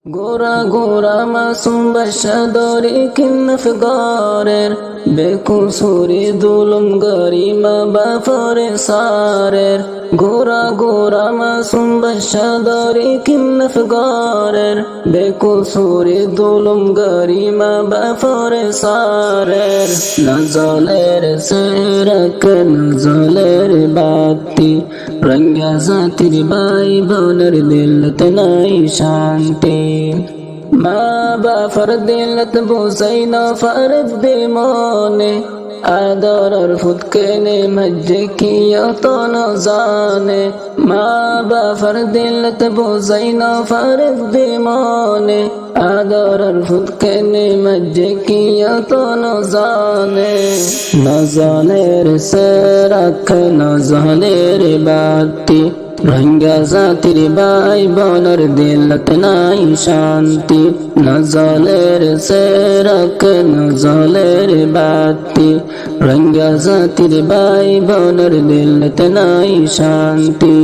গোরা গোরা মাসুম বাসাদরি কিন্নফ গরের বেকুসুরি দুলুম গরিমা বাফরে সারের গোরা গোরা মাসুম বাসাদরি কিন্নফ গরের বেকুসুরি দুলুম গরিমা বাফরে সারের নজলের সেরক নজলের বাতি রঙ্গা জাতির বাই বোনের দিলত নাই শান্তি মা বাফর দিলত বুঝাইন ফরদ দে মনে আদর ফুৎকেনে মজ্জে কিয়ত ন জানে মা বাফর দিলত বুঝাইন ফরদ দে মনে আদর ফুৎকেনে মজ্জে কিয়ত ন জানে নজলের সেরাক নজলের বাতি রঙ্গা জাতির বাই বোনের দিলত নাই শান্তি নজলের সেরক নজলের বাতি রঙ্গা জাতির বাই বোনের দিলত নাই শান্তি।